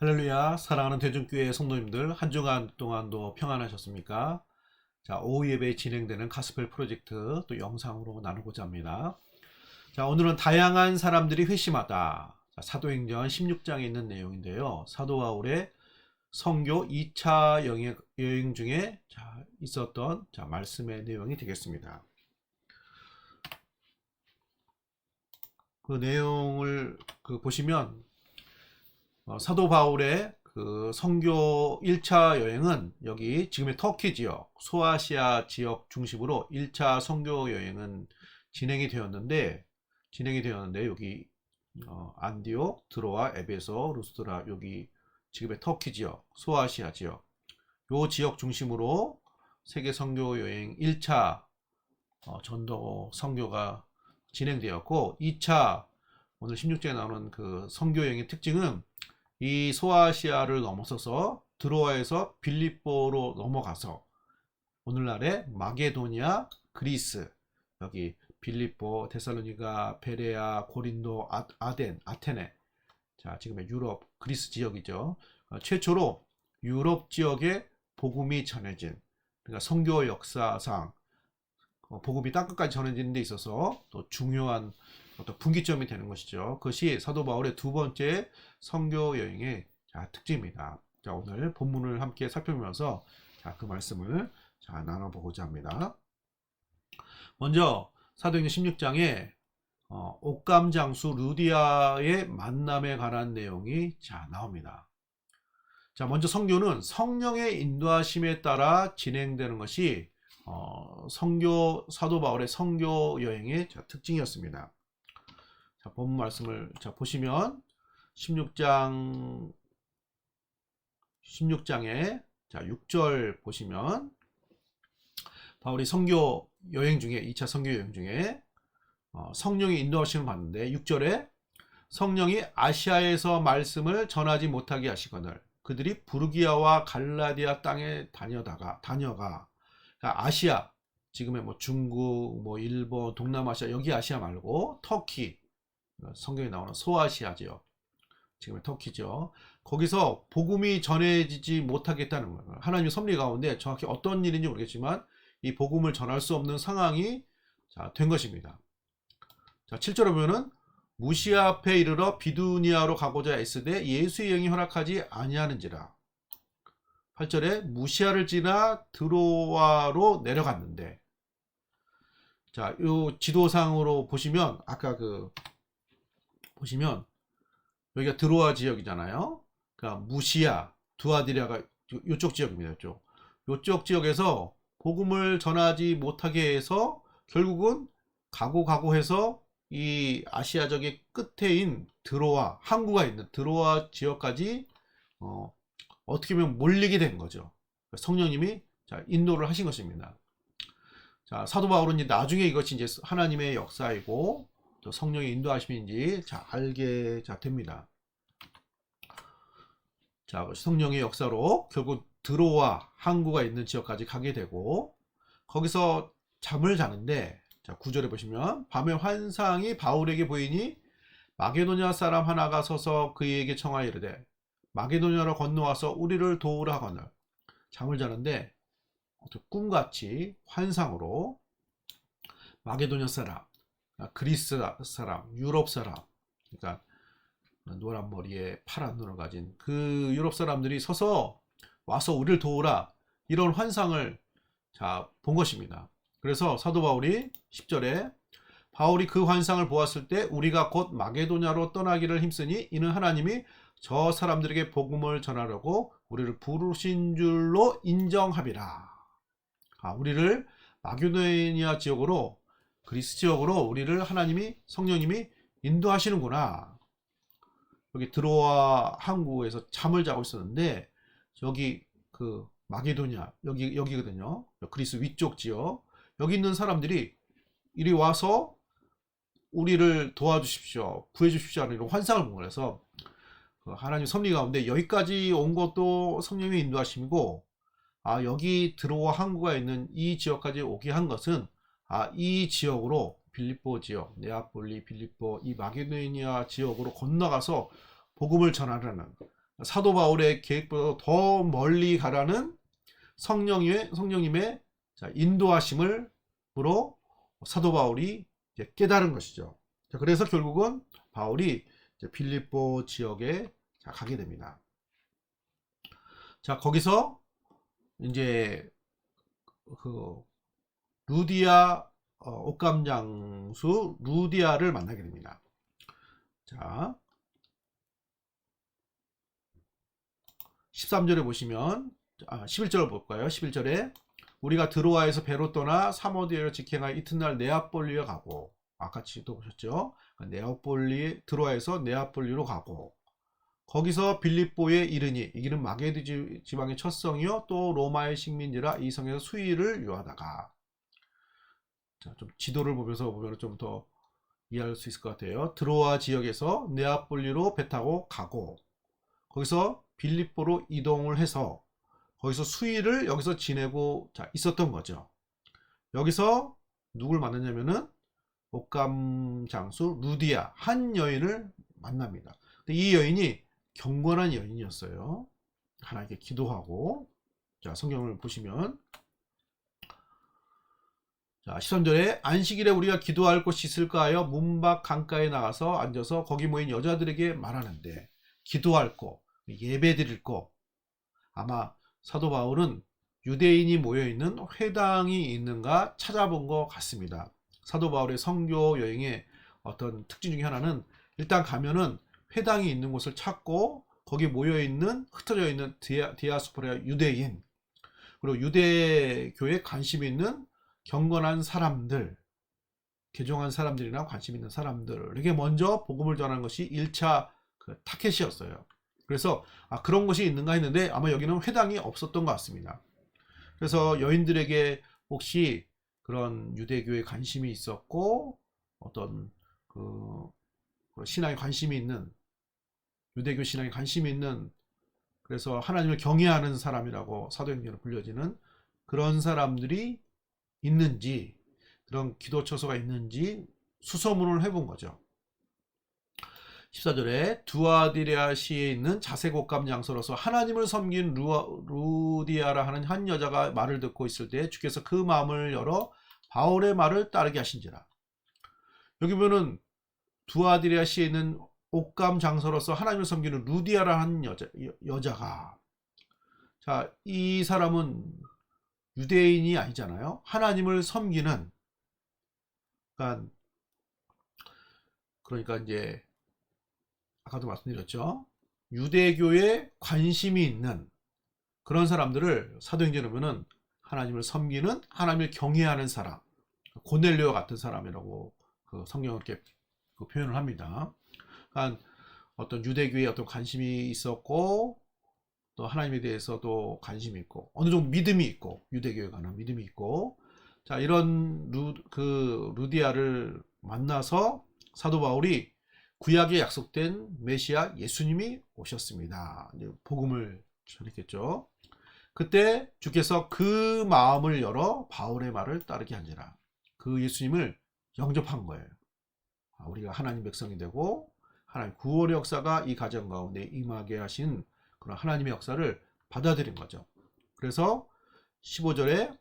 할렐루야, 사랑하는 대중교회 성도님들, 한 주간 동안도 평안하셨습니까? 자, 오후 예배에 진행되는 가스펠 프로젝트 또 영상으로 나누고자 합니다. 자, 오늘은 다양한 사람들이 회심하다. 자, 사도행전 16장에 있는 내용인데요. 사도 바울의 선교 2차 여행 중에 있었던 말씀의 내용이 되겠습니다. 그 내용을 보시면 사도 바울의 그 선교 1차 여행은 여기 지금의 터키 지역, 소아시아 지역 중심으로 1차 선교 여행은 진행이 되었는데 여기 안디옥, 드로아, 에베소, 루스드라, 여기 지금의 터키 지역, 소아시아 지역, 요 지역 중심으로 세계 선교 여행 1차 전도 선교가 진행되었고, 2차 오늘 16장에 나오는 그 선교 여행의 특징은 이 소아시아를 넘어서서 드로아에서 빌립보로 넘어가서 오늘날의 마게도니아, 그리스, 여기 빌립보, 데살로니가, 베레아, 고린도, 아덴, 아테네, 자 지금의 유럽, 그리스 지역이죠. 최초로 유럽 지역에 복음이 전해진, 그러니까 선교 역사상 복음이 땅끝까지 전해지는 데 있어서 또 중요한 어떤 분기점이 되는 것이죠. 그것이 사도 바울의 두 번째 선교 여행의 특징입니다. 자, 오늘 본문을 함께 살펴보면서 그 말씀을 나눠보고자 합니다. 먼저 사도행전 16장에 옥감장수 루디아의 만남에 관한 내용이 나옵니다. 자, 먼저 선교는 성령의 인도하심에 따라 진행되는 것이 사도 바울의 선교 여행의 특징이었습니다. 자, 본문 말씀을 보시면 16장에 6절 보시면 바울이 선교 여행 중에 2차 선교 여행 중에 성령이 인도하심을 받는데 6절에 성령이 아시아에서 말씀을 전하지 못하게 하시거늘 그들이 부르기아와 갈라디아 땅에 다녀가 그러니까 아시아 지금의 중국, 일본, 동남아시아 여기 아시아 말고 터키 성경에 나오는 소아시아 지역 지금의 터키죠. 거기서 복음이 전해지지 못하겠다는 거예요. 하나님의 섭리 가운데 정확히 어떤 일인지 모르겠지만 이 복음을 전할 수 없는 상황이 된 것입니다. 자, 7절에 보면은 무시아 앞에 이르러 비두니아로 가고자 애쓰되 예수의 영이 허락하지 아니하는지라. 8절에 무시아를 지나 드로아로 내려갔는데, 자, 요 지도상으로 보시면 아까 보시면 여기가 드로아 지역이잖아요. 그러니까 무시아, 두아디라가 이쪽 지역입니다. 이쪽 지역에서 복음을 전하지 못하게 해서 결국은 가고 해서 이 아시아 적의 끝에인 드로아, 항구가 있는 드로아 지역까지 어떻게 보면 몰리게 된 거죠. 성령님이 인도를 하신 것입니다. 자, 사도 바울은 이제 나중에 이것이 이제 하나님의 역사이고 또 성령의 인도하심인지 알게 됩니다. 자, 성령의 역사로 결국 드로아 항구가 있는 지역까지 가게 되고 거기서 잠을 자는데, 자, 9절에 보시면 밤에 환상이 바울에게 보이니 마게도냐 사람 하나가 서서 그에게 청하여 이르되 마게도냐로 건너와서 우리를 도우라 하거늘. 잠을 자는데 꿈같이 환상으로 마게도냐 사람, 그리스 사람, 유럽 사람, 그러니까 노란 머리에 파란 눈을 가진 그 유럽 사람들이 서서 와서 우리를 도우라, 이런 환상을 본 것입니다. 그래서 사도 바울이 10절에 바울이 그 환상을 보았을 때 우리가 곧 마게도냐로 떠나기를 힘쓰니 이는 하나님이 저 사람들에게 복음을 전하려고 우리를 부르신 줄로 인정하리라. 우리를 마게도니아 지역으로, 그리스 지역으로 우리를 하나님이, 성령님이 인도하시는구나. 여기 드로아 항구에서 잠을 자고 있었는데 여기 그 마게도냐 여기거든요. 그리스 위쪽 지역, 여기 있는 사람들이 이리 와서 우리를 도와주십시오, 구해주십시오 하는 이런 환상을 본 거라서 하나님 섭리 가운데 여기까지 온 것도 성령의 인도하심이고, 여기 드로아 항구가 있는 이 지역까지 오게 한 것은 이 지역으로 빌립보 지역, 네아폴리, 빌립보 이 마게도니아 지역으로 건너가서 복음을 전하려는 사도 바울의 계획보다 더 멀리 가라는 성령님의 인도하심으로 사도 바울이 깨달은 것이죠. 그래서 결국은 바울이 빌립보 지역에 가게 됩니다. 자, 거기서 이제 그 루디아 옥감장수 루디아를 만나게 됩니다. 자, 13절에 보시면 11절을 볼까요? 11절에 우리가 드로아에서 배로 떠나 사모디아로 직행하여 이튿날 네아폴리에 가고, 아까 또 보셨죠? 드로아에서 네아폴리로 가고, 거기서 빌립보에 이르니 이 길은 마게도 지방의 첫 성이요 또 로마의 식민지라 이 성에서 수의를 유하다가. 자, 좀 지도를 보면서 보면 좀 더 이해할 수 있을 것 같아요. 드로아 지역에서 네아폴리로 배 타고 가고, 거기서 빌립보로 이동을 해서 거기서 수일을 여기서 지내고 있었던 거죠. 여기서 누굴 만났냐면은 옥감 장수 루디아 한 여인을 만납니다. 근데 이 여인이 경건한 여인이었어요. 하나님께 기도하고. 자, 성경을 보시면 자, 13절에 안식일에 우리가 기도할 곳이 있을까 하여 문밖 강가에 나가서 앉아서 거기 모인 여자들에게 말하는데, 기도할 곳, 예배 드릴 곳, 아마 사도 바울은 유대인이 모여있는 회당이 있는가 찾아본 것 같습니다. 사도 바울의 선교 여행의 어떤 특징 중에 하나는 일단 가면은 회당이 있는 곳을 찾고 거기 모여있는 흩어져 있는 디아스포라 유대인, 그리고 유대교에 관심 있는 경건한 사람들, 개종한 사람들이나 관심 있는 사람들에게 먼저 복음을 전하는 것이 1차 타켓이었어요. 그래서 그런 것이 있는가 했는데 아마 여기는 회당이 없었던 것 같습니다. 그래서 여인들에게 혹시 그런 유대교에 관심이 있었고 어떤 그 신앙에 관심이 있는, 유대교 신앙에 관심이 있는, 그래서 하나님을 경외하는 사람이라고 사도행전에 불려지는 그런 사람들이 있는지, 그런 기도처소가 있는지 수소문을 해본 거죠. 14절에 두아디레아시에 있는 자색옥감 장소로서 하나님을 섬긴 루디아라 하는 한 여자가 말을 듣고 있을 때 주께서 그 마음을 열어 바울의 말을 따르게 하신지라. 여기 보면은 두아디레아시에 있는 옥감 장소로서 하나님을 섬기는 루디아라 하는 여자가, 자, 이 사람은 유대인이 아니잖아요. 하나님을 섬기는, 그러니까 이제 아까도 말씀드렸죠. 유대교에 관심이 있는 그런 사람들을 사도행전에 보면은 하나님을 섬기는, 하나님을 경외하는 사람, 고넬료와 같은 사람이라고 성경은 이렇게 표현을 합니다. 그러니까 어떤 유대교에 어떤 관심이 있었고 또 하나님에 대해서도 관심이 있고 어느 정도 믿음이 있고, 유대교에 관한 믿음이 있고, 자, 이런 루디아를 만나서 사도 바울이 구약에 약속된 메시아 예수님이 오셨습니다. 복음을 전했겠죠. 그때 주께서 그 마음을 열어 바울의 말을 따르게 한지라. 그 예수님을 영접한 거예요. 우리가 하나님 백성이 되고 하나님 구원의 역사가 이 가정 가운데 임하게 하신 그런 하나님의 역사를 받아들인 거죠. 그래서 15절에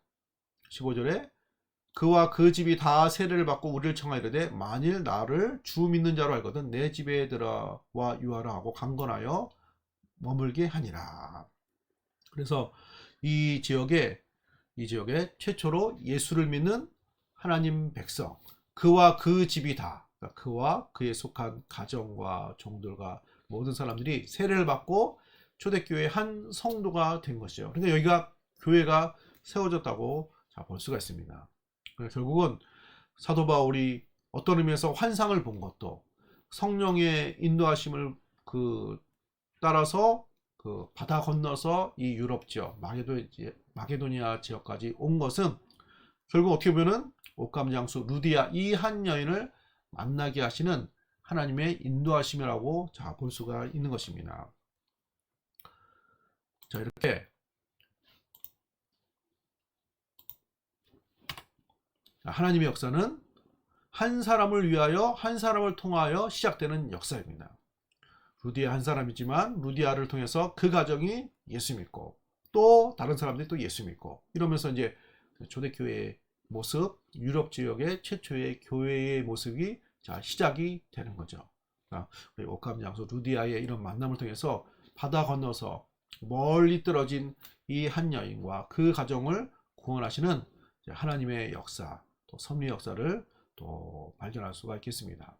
그와 그 집이 다 세례를 받고 우리를 청하이르되 만일 나를 주 믿는 자로 알거든 내 집에 들어와 유하라 하고 강건하여 머물게 하니라. 그래서 이 지역에 최초로 예수를 믿는 하나님 백성, 그와 그 집이 다, 그러니까 그와 그에 속한 가정과 종들과 모든 사람들이 세례를 받고 초대교회의 한 성도가 된 것이죠. 그러니까 여기가 교회가 세워졌다고 볼 수가 있습니다. 결국은 사도 바울이 어떤 의미에서 환상을 본 것도 성령의 인도하심을 따라서 바다 건너서 이 유럽 지역 마게도니아 지역까지 온 것은 결국 어떻게 보면은 옥감 장수 루디아 이 한 여인을 만나게 하시는 하나님의 인도하심이라고 볼 수가 있는 것입니다. 자, 이렇게 하나님의 역사는 한 사람을 위하여 한 사람을 통하여 시작되는 역사입니다. 루디아 한 사람이지만 루디아를 통해서 그 가정이 예수 믿고 또 다른 사람들이 또 예수 믿고 이러면서 이제 초대교회의 모습, 유럽 지역의 최초의 교회의 모습이 자 시작이 되는 거죠. 우리 옥합 장소 루디아의 이런 만남을 통해서 바다 건너서 멀리 떨어진 이 한 여인과 그 가정을 구원하시는 하나님의 역사, 또 섭리의 역사를 또 발견할 수가 있겠습니다.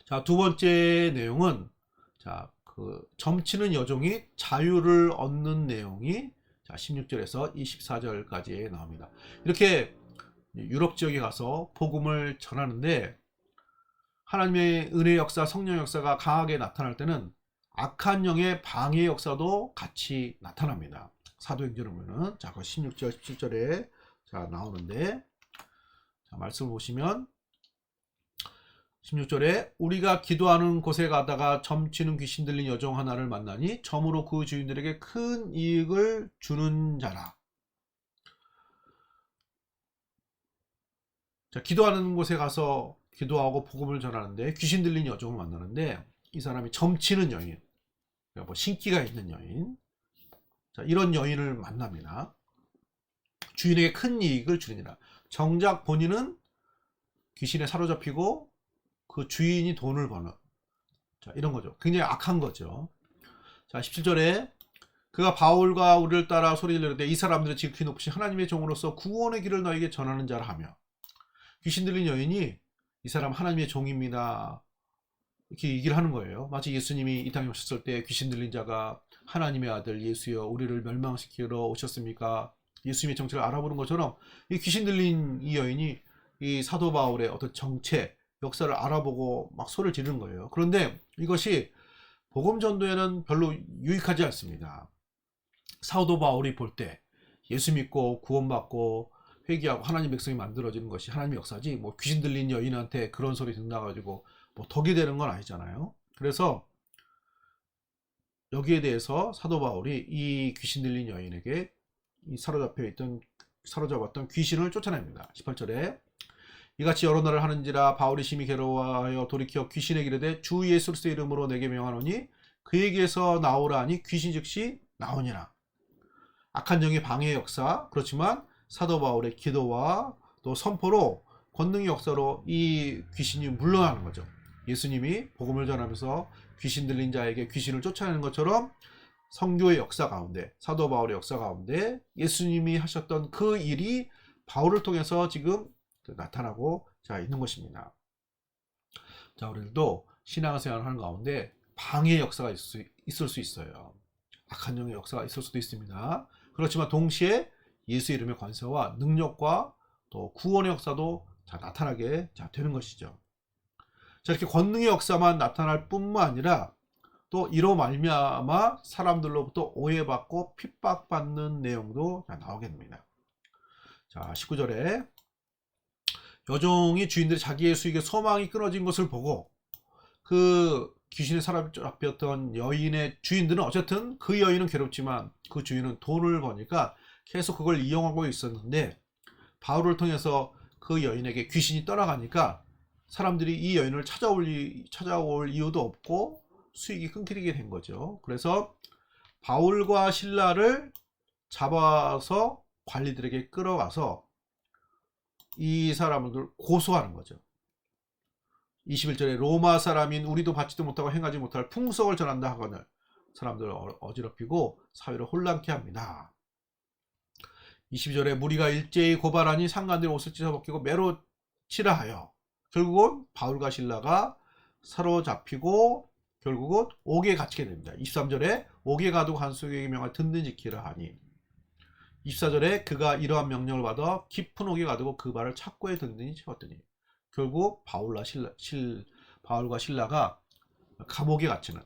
자, 두 번째 내용은 자, 그 점치는 여종이 자유를 얻는 내용이 자, 16절에서 24절까지 나옵니다. 이렇게 유럽 지역에 가서 복음을 전하는데 하나님의 은혜 역사, 성령 역사가 강하게 나타날 때는 악한 영의 방해 역사도 같이 나타납니다. 사도행전을 보면은 자, 그 16절, 17절에 자, 나오는데 자, 말씀을 보시면 16절에 우리가 기도하는 곳에 가다가 점치는 귀신 들린 여종 하나를 만나니 점으로 그 주인들에게 큰 이익을 주는 자라. 자, 기도하는 곳에 가서 기도하고 복음을 전하는데 귀신 들린 여종을 만나는데 이 사람이 점치는 여인, 그러니까 뭐 신기가 있는 여인, 자, 이런 여인을 만납니다. 주인에게 큰 이익을 주느니라. 정작 본인은 귀신에 사로잡히고 그 주인이 돈을 버는, 자, 이런 거죠. 굉장히 악한 거죠. 자, 17절에 그가 바울과 우리를 따라 소리 지르되 이 사람들은 지극히 높으신 하나님의 종으로서 구원의 길을 너에게 전하는 자라 하며, 귀신 들린 여인이 이 사람 하나님의 종입니다 이렇게 얘기를 하는 거예요. 마치 예수님이 이 땅에 오셨을 때 귀신 들린 자가 하나님의 아들 예수여 우리를 멸망시키러 오셨습니까? 예수님의 정체를 알아보는 것처럼 이 귀신 들린 이 여인이 이 사도 바울의 어떤 정체, 역사를 알아보고 막 소리를 지르는 거예요. 그런데 이것이 복음 전도에는 별로 유익하지 않습니다. 사도 바울이 볼 때 예수 믿고 구원받고 회개하고 하나님 백성이 만들어지는 것이 하나님의 역사지, 뭐 귀신 들린 여인한테 그런 소리 듣나 가지고 뭐 덕이 되는 건 아니잖아요. 그래서 여기에 대해서 사도 바울이 이 귀신 들린 여인에게 이 사로잡았던 귀신을 쫓아냅니다. 18절에 이같이 여러 날을 하는지라 바울이 심히 괴로워하여 돌이켜 귀신에게 이르되 주 예수 그리스도의 이름으로 내게 명하노니 그에게서 나오라 하니 귀신 즉시 나오니라. 악한 영의 방해 역사, 그렇지만 사도 바울의 기도와 또 선포로 권능의 역사로 이 귀신이 물러나는 거죠. 예수님이 복음을 전하면서 귀신 들린 자에게 귀신을 쫓아내는 것처럼 성교의 역사 가운데, 사도 바울의 역사 가운데 예수님이 하셨던 그 일이 바울을 통해서 지금 나타나고 자 있는 것입니다. 자, 우리들도 신앙생활을 하는 가운데 방해 역사가 있을 수 있어요. 악한 영의 역사가 있을 수도 있습니다. 그렇지만 동시에 예수 이름의 권세와 능력과 또 구원의 역사도 자 나타나게 자 되는 것이죠. 자, 이렇게 권능의 역사만 나타날 뿐만 아니라 또 이로 말미암아 사람들로부터 오해받고 핍박받는 내용도 자 나오게 됩니다. 자, 19절에 여종이 주인들이 자기의 수익에 소망이 끊어진 것을 보고 그 귀신에 사로잡혔던 여인의 주인들은 어쨌든 그 여인은 괴롭지만 그 주인은 돈을 버니까 계속 그걸 이용하고 있었는데 바울을 통해서 그 여인에게 귀신이 떠나가니까 사람들이 이 여인을 찾아올 이유도 없고 수익이 끊기게 된 거죠. 그래서 바울과 실라를 잡아서 관리들에게 끌어가서 이 사람을 고소하는 거죠. 21절에 로마 사람인 우리도 받지도 못하고 행하지 못할 풍속을 전한다 하거늘 사람들을 어지럽히고 사회를 혼란케 합니다. 22절에 무리가 일제히 고발하니 상관들이 옷을 찢어벗기고 매로 치라 하여 결국은 바울과 실라가 사로잡히고 결국은 옥에 갇히게 됩니다. 23절에 옥에 가두고 간수에게 명하여 든든히 지키라 하니 24절에 그가 이러한 명령을 받아 깊은 옥에 가두고 그 발을 착고에 든든히 채웠더니 결국 바울과 실라가 감옥에 갇히는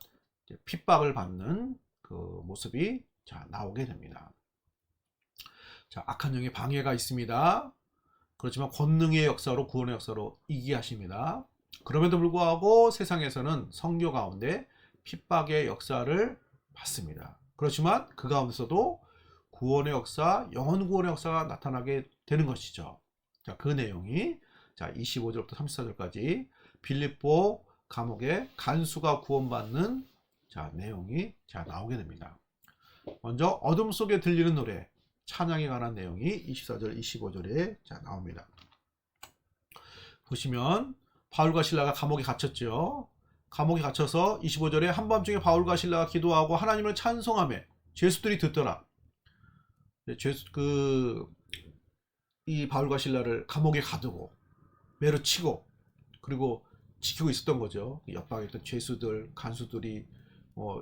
핍박을 받는 그 모습이 자 나오게 됩니다. 자, 악한 영의 방해가 있습니다. 그렇지만 권능의 역사로 구원의 역사로 이기게 하십니다. 그럼에도 불구하고 세상에서는 성교 가운데 핍박의 역사를 받습니다. 그렇지만 그 가운데서도 구원의 역사, 영원 구원의 역사가 나타나게 되는 것이죠. 자, 그 내용이 자 25절부터 34절까지 빌립보 감옥에 간수가 구원받는 내용이 나오게 됩니다. 먼저 어둠 속에 들리는 노래, 찬양에 관한 내용이 24절 25절에 나옵니다. 보시면 바울과 신라가 감옥에 갇혔죠. 감옥에 갇혀서 25절에 한밤중에 바울과 신라가 기도하고 하나님을 찬송하며 죄수들이 듣더라. 이 바울과 신라를 감옥에 가두고 매로 치고 그리고 지키고 있었던 거죠. 옆방에 있던 죄수들, 간수들이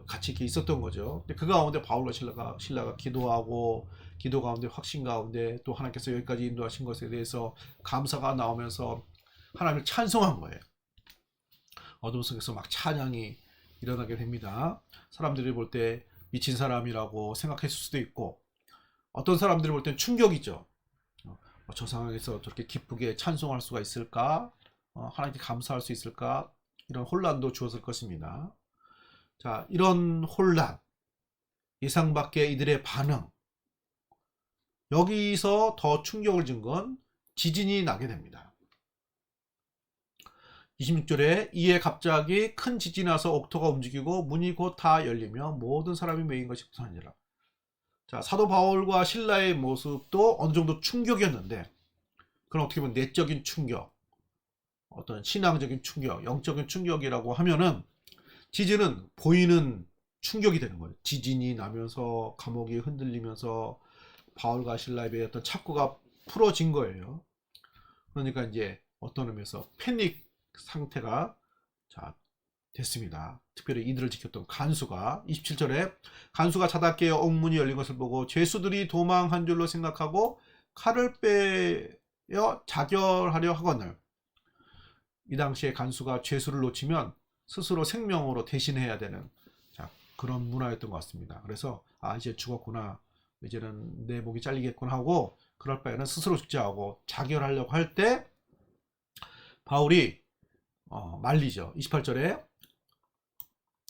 같이 이렇게 있었던 거죠. 그 가운데 바울과 신라가 기도하고 기도 가운데 확신 가운데 또 하나님께서 여기까지 인도하신 것에 대해서 감사가 나오면서 하나님을 찬송한 거예요. 어둠 속에서 막 찬양이 일어나게 됩니다. 사람들이 볼 때 미친 사람이라고 생각했을 수도 있고 어떤 사람들이 볼 땐 충격이죠. 저 상황에서 저렇게 기쁘게 찬송할 수가 있을까? 하나님께 감사할 수 있을까? 이런 혼란도 주었을 것입니다. 이런 혼란, 예상 밖의 이들의 반응, 여기서 더 충격을 준 건 지진이 나게 됩니다. 26절에 이에 갑자기 큰 지진이 나서 옥토가 움직이고 문이 곧 다 열리며 모든 사람이 메인 것이 부서지니라. 사도 바울과 신라의 모습도 어느 정도 충격이었는데 그건 어떻게 보면 내적인 충격, 어떤 신앙적인 충격, 영적인 충격이라고 하면은 지진은 보이는 충격이 되는 거예요. 지진이 나면서 감옥이 흔들리면서 바울과 신라의 어떤 착고가 풀어진 거예요. 그러니까 이제 어떤 의미에서 패닉 상태가 됐습니다. 특별히 이들을 지켰던 간수가 27절에 간수가 자다 깨어 옥문이 열린 것을 보고 죄수들이 도망한 줄로 생각하고 칼을 빼어 자결하려 하거늘. 이 당시에 간수가 죄수를 놓치면 스스로 생명으로 대신해야 되는 그런 문화였던 것 같습니다. 그래서 이제 죽었구나, 이제는 내 목이 잘리겠구나 하고 그럴 바에는 스스로 죽자 하고 자결하려고 할 때 바울이 말리죠.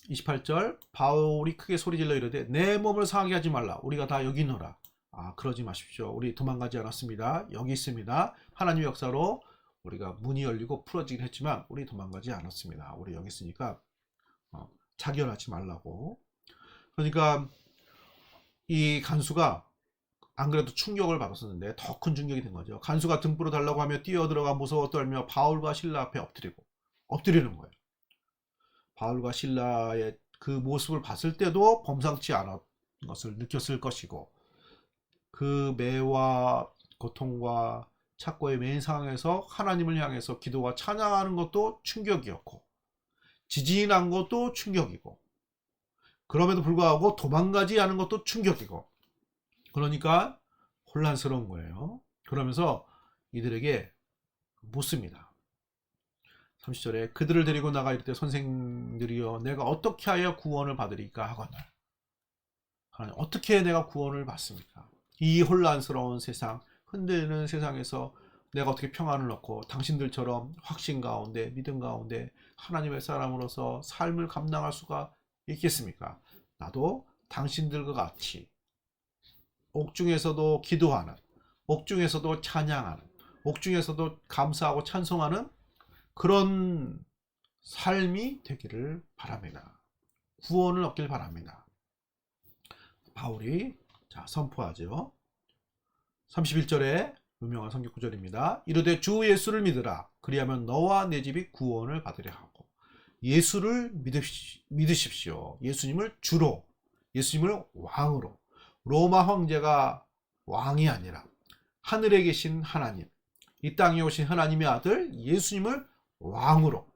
28절 바울이 크게 소리질러 이르되 내 몸을 상하게 하지 말라. 우리가 다 여기 있노라. 그러지 마십시오. 우리 도망가지 않았습니다. 여기 있습니다. 하나님의 역사로 우리가 문이 열리고 풀어지긴 했지만 우리 도망가지 않았습니다. 우리 여기 있으니까 자결하지 말라고. 그러니까 이 간수가 안 그래도 충격을 받았었는데 더 큰 충격이 된 거죠. 간수가 등불을 달라고 하며 뛰어들어가 무서워 떨며 바울과 신라 앞에 엎드리는 거예요. 바울과 신라의 그 모습을 봤을 때도 범상치 않은 것을 느꼈을 것이고 그 매와 고통과 착고의 맨 상황에서 하나님을 향해서 기도와 찬양하는 것도 충격이었고 지진이 난 것도 충격이고 그럼에도 불구하고 도망가지 않은 것도 충격이고 그러니까 혼란스러운 거예요. 그러면서 이들에게 묻습니다. 30절에 그들을 데리고 나가 이르되 선생들이여 내가 어떻게 하여 구원을 받으리까 하거늘. 하나님, 어떻게 내가 구원을 받습니까? 이 혼란스러운 세상, 흔들리는 세상에서 내가 어떻게 평안을 얻고 당신들처럼 확신 가운데 믿음 가운데 하나님의 사람으로서 삶을 감당할 수가 있겠습니까? 나도 당신들과 같이 옥중에서도 기도하는, 옥중에서도 찬양하는, 옥중에서도 감사하고 찬송하는 그런 삶이 되기를 바랍니다. 구원을 얻길 바랍니다. 바울이 선포하죠. 31절에 유명한 성경 구절입니다. 이르되 주 예수를 믿으라. 그리하면 너와 내 집이 구원을 받으려 하고. 예수를 믿으십시오. 예수님을 주로, 예수님을 왕으로. 로마 황제가 왕이 아니라 하늘에 계신 하나님, 이 땅에 오신 하나님의 아들 예수님을 왕으로,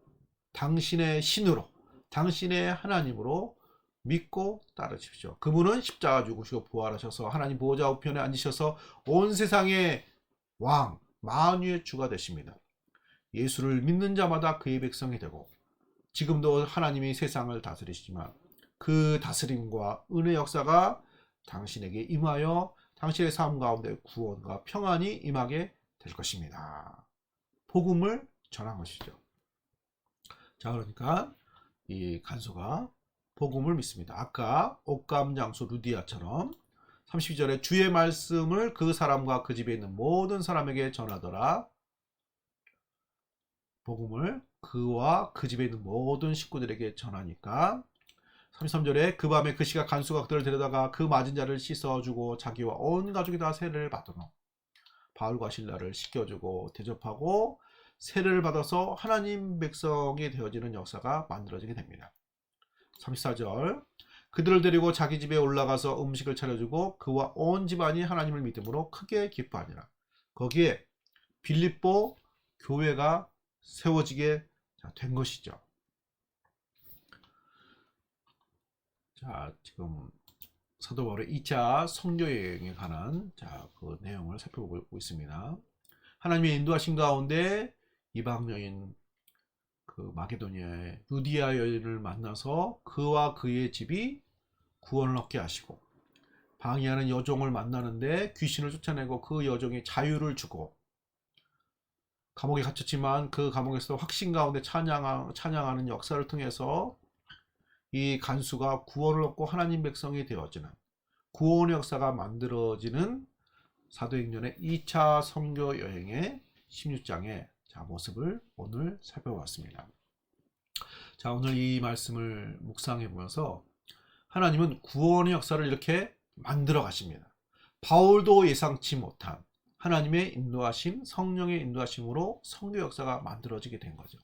당신의 신으로, 당신의 하나님으로 믿고 따르십시오. 그분은 십자가 죽으시고 부활하셔서 하나님 보좌 우편에 앉으셔서 온 세상의 왕, 만유의 주가 되십니다. 예수를 믿는 자마다 그의 백성이 되고 지금도 하나님이 세상을 다스리시지만 그 다스림과 은혜 역사가 당신에게 임하여 당신의 삶 가운데 구원과 평안이 임하게 될 것입니다. 복음을 전한 것이죠. 그러니까 이 간수가 복음을 믿습니다. 아까 옥감장수 루디아처럼 32절에 주의 말씀을 그 사람과 그 집에 있는 모든 사람에게 전하더라. 복음을 그와 그 집에 있는 모든 식구들에게 전하니까 33절에 그 밤에 그 씨가 간수가 그들을 데려다가 그 맞은 자를 씻어주고 자기와 온 가족이 다 세례를 받으며 바울과 실라를 씻겨주고 대접하고 세례를 받아서 하나님 백성이 되어지는 역사가 만들어지게 됩니다. 34절 그들을 데리고 자기 집에 올라가서 음식을 차려주고 그와 온 집안이 하나님을 믿음으로 크게 기뻐하니라. 거기에 빌립보 교회가 세워지게 된 것이죠. 자, 지금 사도 바울의 2차 선교 여행에 관한 그 내용을 살펴보고 있습니다. 하나님의 인도하신 가운데 이방 여인 그 마게도니아의 루디아 여인을 만나서 그와 그의 집이 구원을 얻게 하시고 방해하는 여종을 만나는데 귀신을 쫓아내고 그 여종이 자유를 주고 감옥에 갇혔지만 그 감옥에서 확신 가운데 찬양하는 역사를 통해서 이 간수가 구원을 얻고 하나님 백성이 되어지는 구원의 역사가 만들어지는 사도행전의 2차 선교 여행의 16장의 모습을 오늘 살펴봤습니다. 자, 오늘 이 말씀을 묵상해 보면서 하나님은 구원의 역사를 이렇게 만들어 가십니다. 바울도 예상치 못한 하나님의 인도하심, 성령의 인도하심으로 선교 역사가 만들어지게 된 거죠.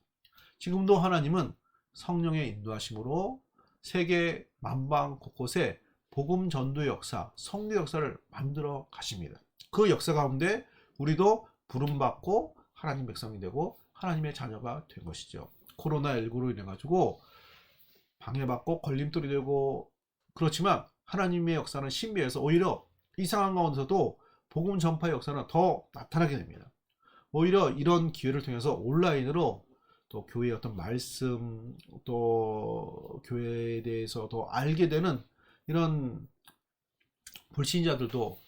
지금도 하나님은 성령의 인도하심으로 세계 만방 곳곳에 복음 전도의 역사, 선교 역사를 만들어 가십니다. 그 역사 가운데 우리도 부름받고 하나님 백성이 되고 하나님의 자녀가 된 것이죠. 코로나19로 인해 가지고 방해받고 걸림돌이 되고 그렇지만 하나님의 역사는 신비해서 오히려 이 상황 가운데서도 복음 전파의 역사는 더 나타나게 됩니다. 오히려 이런 기회를 통해서 온라인으로 또 교회의 어떤 말씀, 또 교회에 대해서 더 알게 되는 이런 불신자들도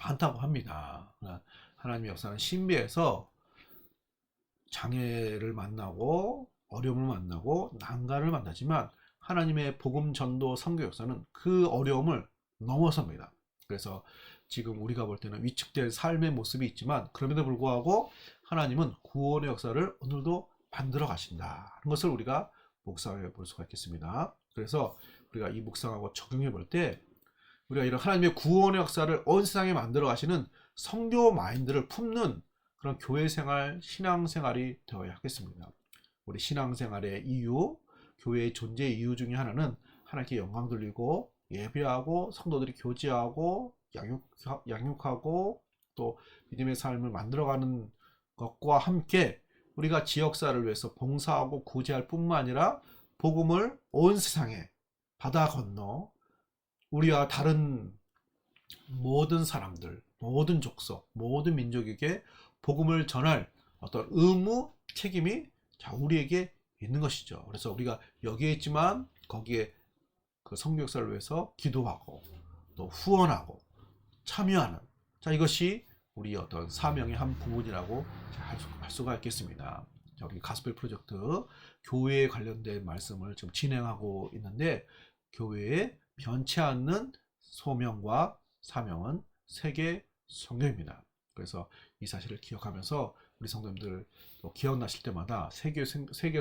많다고 합니다. 하나님의 역사는 신비해서 장애를 만나고 어려움을 만나고 난간을 만나지만 하나님의 복음 전도 선교 역사는 그 어려움을 넘어섭니다. 그래서 지금 우리가 볼 때는 위축된 삶의 모습이 있지만 그럼에도 불구하고 하나님은 구원의 역사를 오늘도 만들어 가신다 하는 것을 우리가 묵상해 볼 수가 있겠습니다. 그래서 우리가 이 묵상하고 적용해 볼 때 우리가 이런 하나님의 구원의 역사를 온 세상에 만들어 가시는 선교 마인드를 품는 그런 교회 생활, 신앙 생활이 되어야 하겠습니다. 우리 신앙 생활의 이유, 교회의 존재 이유 중에 하나는 하나님께 영광 돌리고 예배하고 성도들이 교제하고 양육하고 또 믿음의 삶을 만들어가는 것과 함께 우리가 지역사를 위해서 봉사하고 구제할 뿐만 아니라 복음을 온 세상에 바다 건너 우리와 다른 모든 사람들, 모든 족속, 모든 민족에게 복음을 전할 어떤 의무, 책임이 우리에게 있는 것이죠. 그래서 우리가 여기에 있지만 거기에 그 선교 역사를 위해서 기도하고 또 후원하고 참여하는 이것이 우리 어떤 사명의 한 부분이라고 할 수가 있겠습니다. 우리 가스펠 프로젝트 교회에 관련된 말씀을 지금 진행하고 있는데 교회에 변치 않는 소명과 사명은 세계 선교입니다. 그래서 이 사실을 기억하면서 우리 성도님들 기억나실 때마다 세계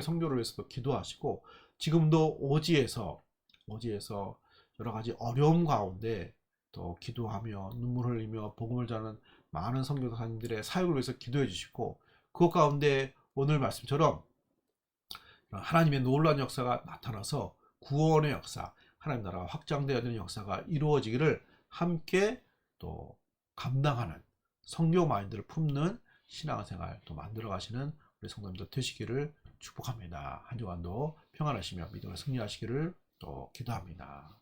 선교를 위해서도 기도하시고 지금도 오지에서 여러 가지 어려움 가운데 또 기도하며 눈물 흘리며 복음을 전하는 많은 선교사님들의 사역을 위해서 기도해 주시고 그것 가운데 오늘 말씀처럼 하나님의 놀라운 역사가 나타나서 구원의 역사, 하나님 나라가 확장되어야 되는 역사가 이루어지기를 함께 또 감당하는 선교 마인드를 품는 신앙생활 또 만들어 가시는 우리 성도님들 되시기를 축복합니다. 한 주간도 평안하시며 믿음을 승리하시기를 또 기도합니다.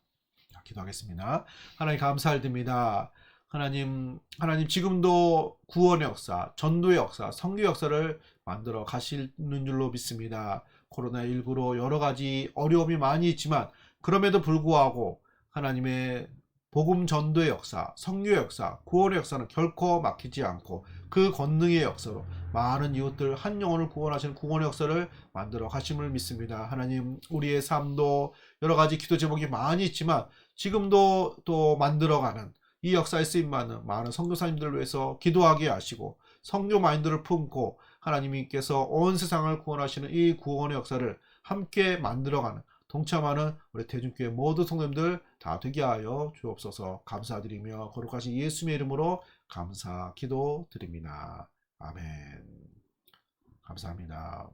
기도하겠습니다. 하나님 감사드립니다. 하나님 지금도 구원의 역사, 전도의 역사, 선교 역사를 만들어 가시는 줄로 믿습니다. 코로나19로 여러 가지 어려움이 많이 있지만 그럼에도 불구하고 하나님의 복음 전도의 역사, 선교의 역사, 구원의 역사는 결코 막히지 않고 그 권능의 역사로 많은 이웃들 한 영혼을 구원하시는 구원의 역사를 만들어 가심을 믿습니다. 하나님 우리의 삶도 여러 가지 기도 제목이 많이 있지만 지금도 또 만들어가는 이 역사에 쓰임받는 많은 선교사님들을 위해서 기도하게 하시고 선교 마인드를 품고 하나님께서 온 세상을 구원하시는 이 구원의 역사를 함께 만들어가는, 동참하는 우리 대중교회 모든 성도님들 다 되게 하여 주옵소서. 감사드리며 거룩하신 예수님의 이름으로 감사 기도 드립니다. 아멘. 감사합니다.